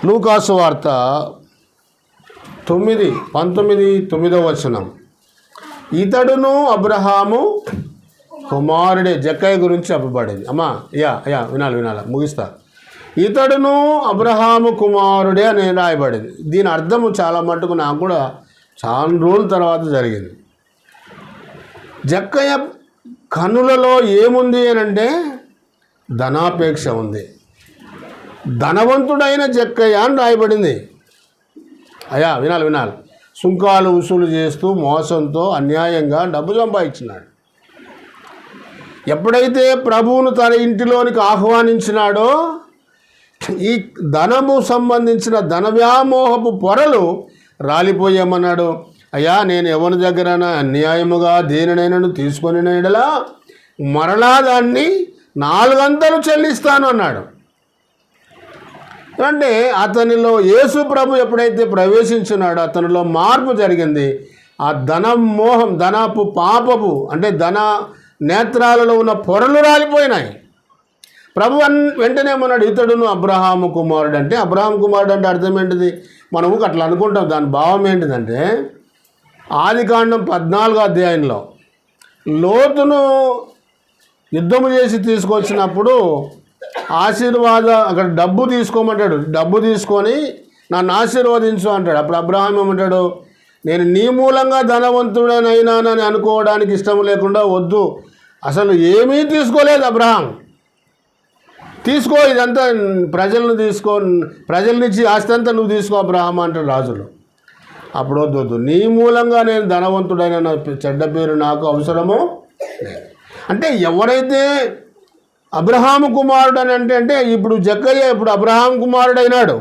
లూకాసు వార్త 9:19 వచనం. ఇతడును అబ్రహాము కుమారుడే, జక్కయ్య గురించి చెప్పబడింది. వినాలి ముగిస్తా. ఇతడును అబ్రహాము కుమారుడే అని రాయబడింది. దీని అర్థము చాలా మటుకు నాకు కూడా చాలా రోజుల తర్వాత జరిగింది. జక్కయ్య కన్నులలో ఏముంది అని అంటే ధనాపేక్ష ఉంది. ధనవంతుడైన జక్కయ్య అని రాయబడింది. అయ్యా వినాలి, సుంకాలు వసూలు చేస్తూ మోసంతో అన్యాయంగా డబ్బు సంపాదించినాడు. ఎప్పుడైతే ప్రభువును తన ఇంటిలోనికి ఆహ్వానించినాడో ఈ ధనము సంబంధించిన ధన వ్యామోహపు పొరలు రాలిపోయామన్నాడు. అయ్యా, నేను ఎవరి దగ్గర అన్యాయముగా దేనినైనా తీసుకొని ఎడలా మరలా దాన్ని 4 అంతలు చెల్లిస్తాను అన్నాడు. అంటే అతనిలో యేసు ప్రభు ఎప్పుడైతే ప్రవేశించినాడో అతనిలో మార్పు జరిగింది. ఆ ధనమోహం, ధనపు పాపపు అంటే ధన నేత్రాలలో ఉన్న పొరలు రాలిపోయినాయి. ప్రభు వెంటనే ఏమన్నాడు, ఇతడును అబ్రహాము కుమారుడు. అంటే అబ్రహాం కుమారుడు అంటే అర్థం ఏంటిది? మనము అట్లా అనుకుంటాం. దాని భావం ఏంటిదంటే ఆదికాండం 14వ అధ్యాయంలో లోతును యుద్ధము చేసి తీసుకొచ్చినప్పుడు అక్కడ డబ్బు తీసుకోమంటాడు. డబ్బు తీసుకొని నన్ను ఆశీర్వదించు అంటాడు. అప్పుడు అబ్రహాం ఏమంటాడు, నేను నీ మూలంగా ధనవంతుడనైనానని అనుకోవడానికి ఇష్టం లేకుండా వద్దు, అసలు ఏమీ తీసుకోలేదు అబ్రహాం, తీసుకో ఇదంతా ప్రజలను తీసుకో, ప్రజల నుంచి ఆస్తి అంతా నువ్వు తీసుకో అబ్రహాం అంటాడు రాజులు. అప్పుడు వద్దు, నీ మూలంగా నేను ధనవంతుడైన చెడ్డ పేరు నాకు అవసరమో లేదు. అంటే ఎవరైతే అబ్రహాము కుమారుడు అని అంటే ఇప్పుడు జక్కయ్య ఇప్పుడు అబ్రహాం కుమారుడు అయినాడు.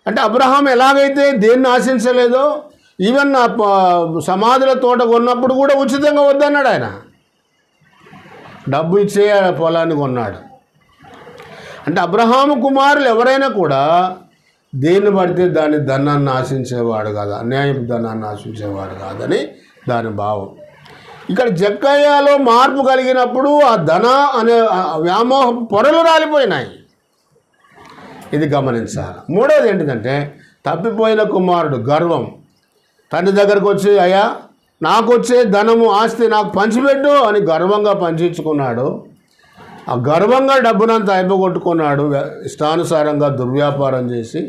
అంటే అబ్రహాం ఎలాగైతే దేన్ని ఆశించలేదో, ఈవెన్ సమాధుల తోట కొన్నప్పుడు కూడా ఉచితంగా వద్దన్నాడు. ఆయన డబ్బు ఇచ్చే పొలాన్ని కొన్నాడు. అంటే అబ్రహాము కుమారులు ఎవరైనా కూడా దేన్ని పడితే దాని ధనాన్ని ఆశించేవాడు కాదు, అన్యాయపు ధనాన్ని ఆశించేవాడు కాదని దాని భావం. ఇక్కడ జక్కయ్యలో మార్పు కలిగినప్పుడు ఆ ధన అనే వ్యామోహ పొరలు రాలిపోయినాయి. ఇది గమనించాలి. మూడోది ఏంటిదంటే తప్పిపోయిన కుమారుడు గర్వం. తండ్రి దగ్గరకు వచ్చి, అయ్యా నాకు వచ్చే ధనము ఆస్తి నాకు పంచిపెట్టు అని గర్వంగా పంచించుకున్నాడు. ఆ గర్వంగా డబ్బునంతా అయిపోగొట్టుకున్నాడు. ఇష్టానుసారంగా దుర్వ్యాపారం చేసి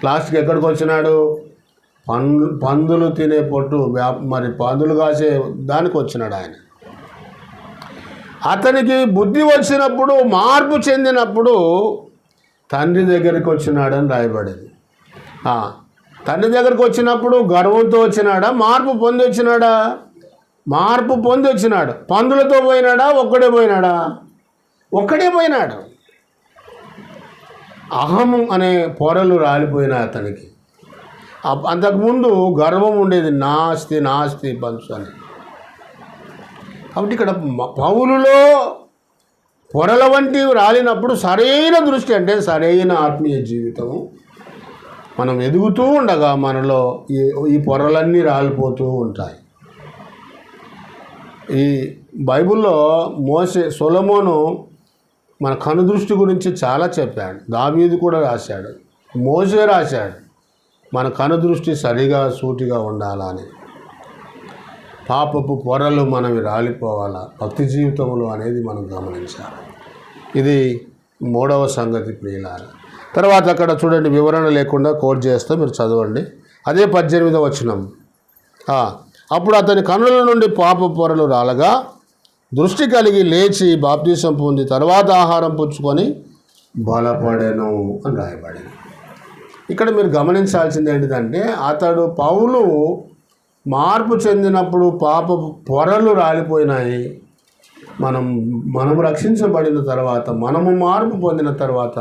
లాస్ట్కి ఎక్కడికి వచ్చినాడు? పందులు తినే పొట్టు, మరి పందులు కాసే దానికి వచ్చినాడు ఆయన. అతనికి బుద్ధి వచ్చినప్పుడు, మార్పు చెందినప్పుడు తండ్రి దగ్గరికి వచ్చినాడని రాయబడింది. తండ్రి దగ్గరికి వచ్చినప్పుడు గర్వంతో వచ్చినాడా? మార్పు పొంది వచ్చినాడా? మార్పు పొంది వచ్చినాడు. పందులతో పోయినాడా? ఒక్కడే పోయినాడా? ఒక్కడే పోయినాడు. అహము అనే పొరలు రాలిపోయినాయి అతనికి. అంతకుముందు గర్వం ఉండేది, నాస్తి పంచు అని. కాబట్టి ఇక్కడ పౌలులో పొరల వంటివి రాలినప్పుడు సరైన దృష్టి అంటే సరైన ఆత్మీయ జీవితము మనం ఎదుగుతూ ఉండగా మనలో ఈ పొరలన్నీ రాలిపోతూ ఉంటాయి. ఈ బైబిల్లో సొలొమోను మన కనుదృష్టి గురించి చాలా చెప్పాడు. దావీదు కూడా రాశాడు, మోసే రాశాడు. మన కనుదృష్టి సరిగా సూటిగా ఉండాలని, పాపపు పొరలు మనవి రాలిపోవాలా భక్తి జీవితంలో అనేది మనం గమనించాలి. ఇది 3వ సంగతి ప్రియులారా. తర్వాత అక్కడ చూడండి, వివరణ లేకుండా కోట్ చేస్తే మీరు చదవండి. అదే 18వ వచనం. అప్పుడు అతని కన్నుల నుండి పాప పొరలు రాలగా దృష్టి కలిగి లేచి బాప్తీసం పొంది తర్వాత ఆహారం పుచ్చుకొని బలపడెను అని రాయబడింది. ఇక్కడ మీరు గమనించాల్సింది ఏంటిదంటే పౌలు మార్పు చెందినప్పుడు పాప పొరలు రాలిపోయినాయి. మనం రక్షించబడిన తర్వాత, మనము మార్పు పొందిన తర్వాత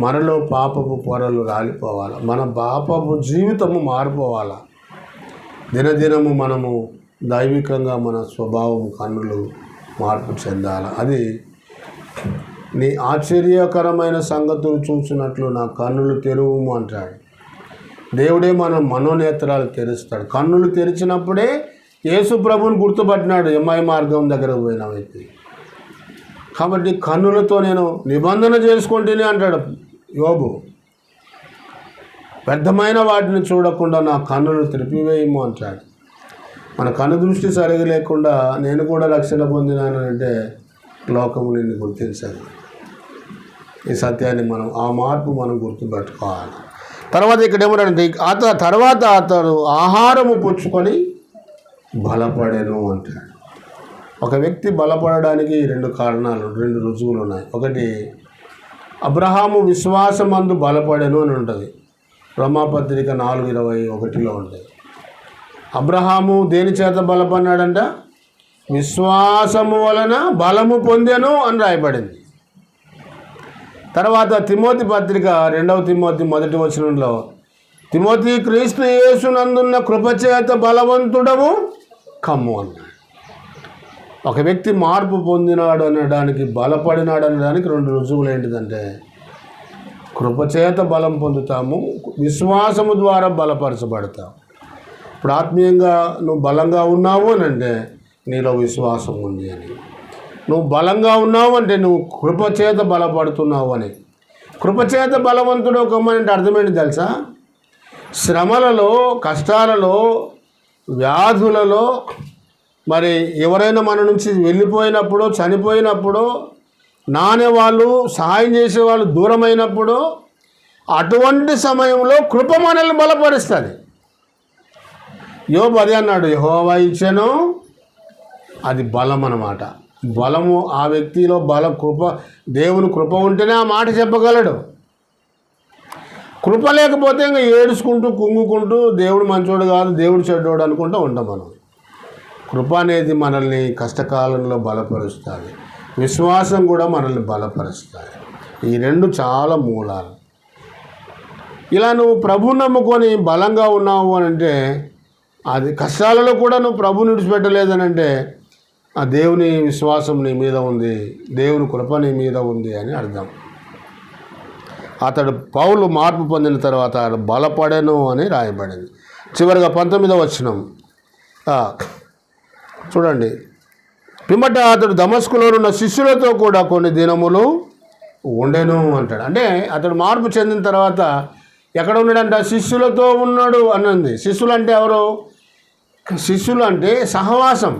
మనలో పాపపు పొరలు రాలిపోవాలి. మన పాపపు జీవితము మారిపోవాలి. దినదినము మనము దైవికంగా మన స్వభావం కన్నులు మార్పు చెందాలి. అది నీ ఆశ్చర్యకరమైన సంగతులు చూసినట్లు నా కన్నులు తెరువుము అంటాడు. దేవుడే మన మనోనేత్రాలు తెరుస్తాడు. కన్నులు తెరిచినప్పుడే యేసు ప్రభువుని గుర్తుపట్టినాడు ఎమ్మాయి మార్గం దగ్గర పోయిన వ్యక్తి. కాబట్టి కన్నులతో నేను నిబంధన చేసుకుంటేనే అంటాడు యోబు. వ్యర్థమైన వాటిని చూడకుండా నా కన్నులు త్రిపివేయము అంటాడు. మన కన్ను దృష్టి సరిగా లేకుండా నేను కూడా రక్షణ పొందినానంటే లోకము నిన్ను గుర్తించాలి. ఈ సత్యాన్ని ఆ మార్పు మనం గుర్తుపెట్టుకోవాలి. తర్వాత ఇక్కడ ఏమంటే తర్వాత అతడు ఆహారము పుచ్చుకొని బలపడెను అంటాడు. ఒక వ్యక్తి బలపడడానికి రెండు కారణాలు, రెండు రుజువులు ఉన్నాయి. ఒకటి, అబ్రహాము విశ్వాసమందు బలపడెను అని ఉంటుంది. రోమాపత్రిక 4:21 ఉంటుంది. అబ్రహాము దేని చేత బలపడినాడంట? విశ్వాసము వలన బలము పొందెను అని రాయబడింది. తర్వాత తిమోతి పత్రిక 2వ తిమోతి 1వ వచనంలో, తిమోతి క్రీస్తు యేసునందున్న కృపచేత బలవంతుడము కమ్ము అన్నాడు. ఒక వ్యక్తి మార్పు పొందినాడు అనడానికి, బలపడినాడు అనడానికి రెండు రుజువులు ఏంటిదంటే, కృపచేత బలం పొందుతాము, విశ్వాసము ద్వారా బలపరచబడతాము. ఇప్పుడు ఆత్మీయంగా నువ్వు బలంగా ఉన్నావు అని అంటే నీలో విశ్వాసం ఉంది అని. నువ్వు బలంగా ఉన్నావు అంటే నువ్వు కృపచేత బలపడుతున్నావు అని. కృపచేత బలవంతుడు ఒక అంటే అర్థం ఏంటి తెలుసా? శ్రమలలో, కష్టాలలో, వ్యాధులలో, మరి ఎవరైనా మన నుంచి వెళ్ళిపోయినప్పుడు, చనిపోయినప్పుడు, నానేవాళ్ళు, సహాయం చేసేవాళ్ళు దూరమైనప్పుడు, అటువంటి సమయంలో కృప మనల్ని బలపరుస్తుంది. యోబు అదే అన్నాడు, యెహోవా ఇచ్చెను, అది బలం అన్నమాట. బలము ఆ వ్యక్తిలో బలం, కృప, దేవుని కృప ఉంటేనే ఆ మాట చెప్పగలడు. కృప లేకపోతే ఇంకా ఏడుచుకుంటూ కుంగుకుంటూ దేవుడు మంచోడు కాదు, దేవుడు చెడ్డోడు అనుకుంటూ ఉంటాం మనం. కృప అనేది మనల్ని కష్టకాలంలో బలపరుస్తుంది, విశ్వాసం కూడా మనల్ని బలపరుస్తుంది. ఈ రెండు చాలా మూలాలు. ఇలా నువ్వు ప్రభువుని నమ్ముకొని బలంగా ఉన్నావు అని అంటే, అది కష్టాలలో కూడా నువ్వు ప్రభువుని విడిచిపెట్టలేదని అంటే, ఆ దేవుని విశ్వాసం నీ మీద ఉంది, దేవుని కృప నీ మీద ఉంది అని అర్థం. అతడు పౌలు మార్పు పొందిన తర్వాత బలపడెను అని రాయబడింది. చివరిగా 19వ వచనం చూడండి. పిమ్మట అతడు దమస్కులో ఉన్న శిష్యులతో కూడా కొన్ని దినములు ఉండెను అంటాడు. అంటే అతడు మార్పు చెందిన తర్వాత ఎక్కడ ఉన్నాడంట? శిష్యులతో ఉన్నాడు అన్నది. శిష్యులు అంటే ఎవరు? శిష్యులు అంటే సహవాసం.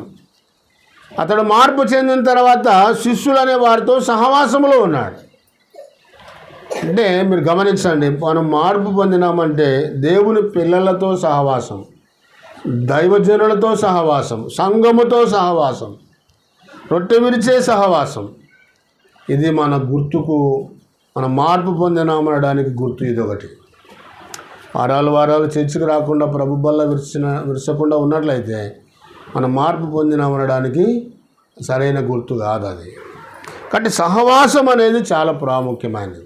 అతడు మార్పు చెందిన తర్వాత శిష్యులు అనే వారితో సహవాసంలో ఉన్నాడు. అంటే మీరు గమనించండి, మనం మార్పు పొందినామంటే దేవుని పిల్లలతో సహవాసం, దైవజనులతో సహవాసం, సంఘముతో సహవాసం, రొట్టె విరిచే సహవాసం. ఇది మన గుర్తుకు, మన మార్పు పొందినామనడానికి గుర్తు ఇదొకటి. వారాలు చర్చికి రాకుండా ప్రభు బల్ల విరచకుండా ఉన్నట్లయితే మనం మార్పు పొందినామనడానికి సరైన గుర్తు కాదు అది. కాబట్టి సహవాసం అనేది చాలా ప్రాముఖ్యమైనది.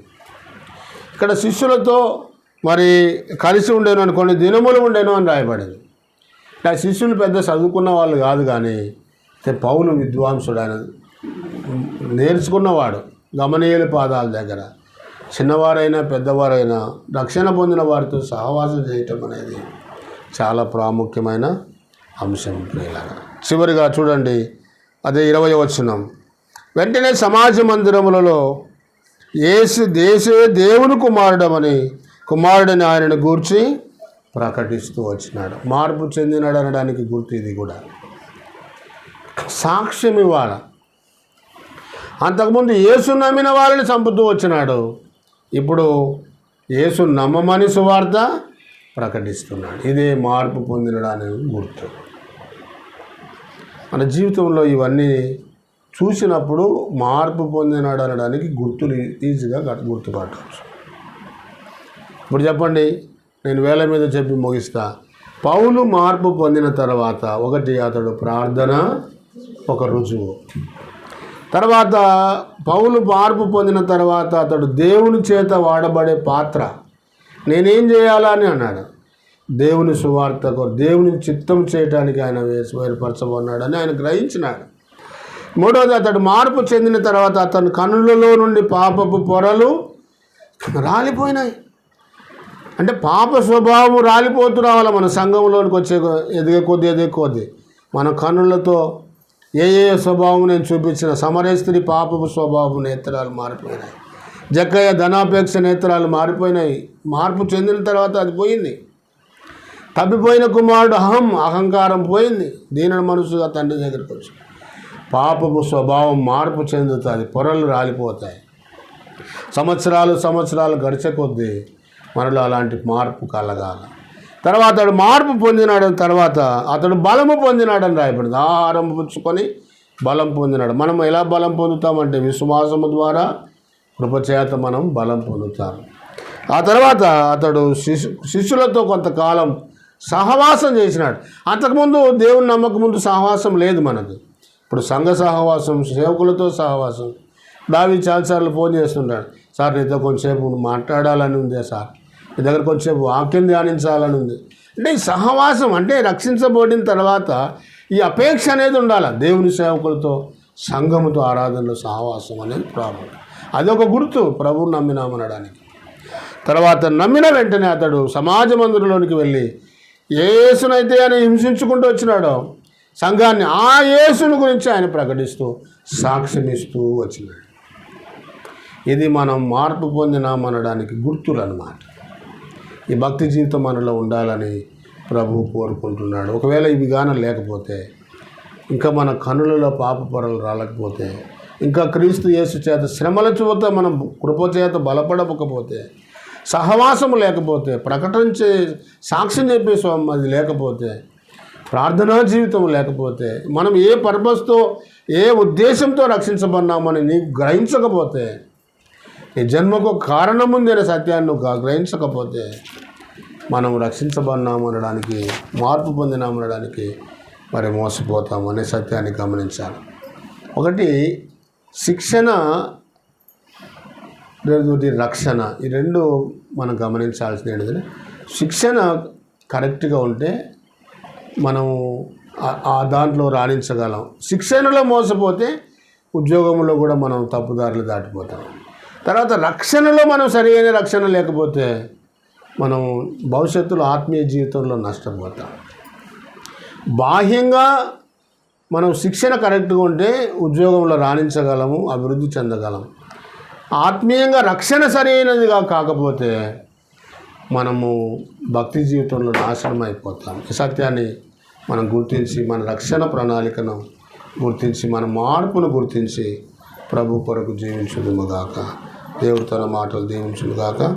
ఇక్కడ శిష్యులతో మరి కలిసి ఉండేను అని, కొన్ని దినములు ఉండేను అని రాయబడింది. ఆ శిష్యులు పెద్ద చదువుకున్న వాళ్ళు కాదు, కానీ పౌలు విద్వాంసుడు, ఆయన నేర్చుకున్నవాడు. గమనీయుల పాదాల దగ్గర చిన్నవారైనా పెద్దవారైనా రక్షణ పొందిన వారితో సహవాసం చేయటం అనేది చాలా ప్రాముఖ్యమైన అంశం. చివరిగా చూడండి, అదే 20వ వచనం. వెంటనే సమాజ మందిరములలో యేసు దేవుని కుమారుడని ఆయనను గూర్చి ప్రకటిస్తూ వచ్చినాడు. మార్పు చెందినాడు అనడానికి గుర్తు ఇది కూడా. సాక్ష్యం ఇవ్వాల. అంతకుముందు యేసు నమ్మిన వాళ్ళని చంపుతూ వచ్చినాడు, ఇప్పుడు యేసు నమ్మమని సువార్త ప్రకటిస్తున్నాడు. ఇదే మార్పు పొందినడానికి గుర్తు. మన జీవితంలో ఇవన్నీ చూసినప్పుడు మార్పు పొందినాడు అనడానికి గుర్తులు ఈజీగా గుర్తుపట్టవచ్చు. ఇప్పుడు చెప్పండి, నేను వేల మీద చెప్పి ముగిస్తా. పౌలు మార్పు పొందిన తర్వాత ఒకటి, అతడు ప్రార్థన ఒక రుజువు. తర్వాత పౌలు మార్పు పొందిన తర్వాత అతడు దేవుని చేత వాడబడే పాత్ర. నేనేం చేయాలా అని అన్నాడు. దేవుని సువార్తకు, దేవుని చిత్తం చేయడానికి ఆయన వేరుపరచబడినాడని ఆయన గ్రహించినాడు. మూడవది, అతడు మార్పు చెందిన తర్వాత అతని కన్నులలో నుండి పాపపు పొరలు రాలిపోయినాయి. అంటే పాప స్వభావం రాలిపోతూ రావాలి. మన సంఘంలోనికి వచ్చే ఎదిగే కొద్దీ మన కన్నులతో ఏ స్వభావం నేను చూపించిన, సమరయ స్త్రీ పాపపు స్వభావం నేత్రాలు మారిపోయినాయి, జక్కయ్య ధనాపేక్ష నేత్రాలు మారిపోయినాయి. మార్పు చెందిన తర్వాత అది పోయింది. తప్పిపోయిన కుమారుడు అహంకారం పోయింది. దీని మనసుగా తండ్రి దగ్గరికి వచ్చి పాపపు స్వభావం మార్పు చెందుతుంది, పొరలు రాలిపోతాయి. సంవత్సరాలు గడిచే కొద్దీ మనలో అలాంటి మార్పు కలగాల. తర్వాత అతడు మార్పు పొందినాడని తర్వాత అతడు బలము పొందినాడని రాయబడింది. ఆహారం పుచ్చుకొని బలం పొందినాడు. మనం ఎలా బలం పొందుతామంటే విశ్వాసము ద్వారా కృపచేత మనం బలం పొందుతాం. ఆ తర్వాత అతడు శిష్యులతో కొంతకాలం సహవాసం చేసినాడు. అంతకుముందు దేవుని నమ్మకముందు సహవాసం లేదు మనకు. ఇప్పుడు సంఘ సహవాసం, సేవకులతో సహవాసం. దావీదు చాలాసార్లు ఫోన్ చేస్తుంటాడు, సార్ నీతో కొంచెంసేపు మాట్లాడాలని ఉంది సార్, నీ దగ్గర కొంచెంసేపు వాక్యం ధ్యానించాలని ఉంది. అంటే ఈ సహవాసం అంటే రక్షించబడిన తర్వాత ఈ అపేక్ష అనేది ఉండాలి. దేవుని సేవకులతో సంఘముతో ఆరాధనలో సహవాసం అనేది ప్రాముఖ్యం. అదొక గుర్తు ప్రభువుని నమ్మినామనడానికి. తర్వాత నమ్మిన వెంటనే అతడు సమాజ మందిరంలోనికి వెళ్ళి యేసునైతే ఆయన హింసించుకుంటూ వచ్చినాడో సంఘాన్ని ఆ యేసుని గురించి ఆయన ప్రకటిస్తూ సాక్ష్యమిస్తూ వచ్చినాడు. ఇది మనం మార్పు పొందినామనడానికి గుర్తులు అన్నమాట. ఈ భక్తి జీవితం మనలో ఉండాలని ప్రభువు కోరుకుంటున్నాడు. ఒకవేళ ఇవి గాన లేకపోతే, ఇంకా మన కనులలో పాప పొరలు రాలేకపోతే, ఇంకా క్రీస్తు యేసు చేత శ్రమల చేత మనం కృపచేత బలపడకపోతే, సహవాసం లేకపోతే, ప్రకటించే సాక్ష్యం చెప్పే అది లేకపోతే, ప్రార్థనా జీవితం లేకపోతే, మనం ఏ పర్పస్తో ఏ ఉద్దేశంతో రక్షించబడినామని నీకు గ్రహించకపోతే, ఈ జన్మకు కారణం ఉందనే సత్యాన్ని నువ్వు గ్రహించకపోతే, మనం రక్షించబడినామనడానికి, మార్పు పొందినామనడానికి మరి మోసపోతాము అనే సత్యాన్ని గమనించాలి. ఒకటి శిక్షణ, రెండోది రక్షణ. ఈ రెండు మనం గమనించాల్సిన ఏంటంటే, శిక్షణ కరెక్ట్గా ఉంటే మనము ఆ దాంట్లో రాణించగలం. శిక్షణలో మోసపోతే ఉద్యోగంలో కూడా మనం తప్పుదారులు దాటిపోతాం. తర్వాత రక్షణలో మనం సరైన రక్షణ లేకపోతే మనం భవిష్యత్తులో ఆత్మీయ జీవితంలో నష్టపోతాం. బాహ్యంగా మనం శిక్షణ కరెక్ట్గా ఉంటే ఉద్యోగంలో రాణించగలము, అభివృద్ధి చెందగలం. ఆత్మీయంగా రక్షణ సరైనదిగా కాకపోతే మనము భక్తి జీవితంలో నాశనం అయిపోతాం. ఈ సత్యాన్ని మనం గుర్తించి, మన రక్షణ ప్రణాళికను గుర్తించి, మన మార్పును గుర్తించి ప్రభు కొరకు జీవించుదుముగాక. దేవుడు తన మాటలు దీవించునుగాక.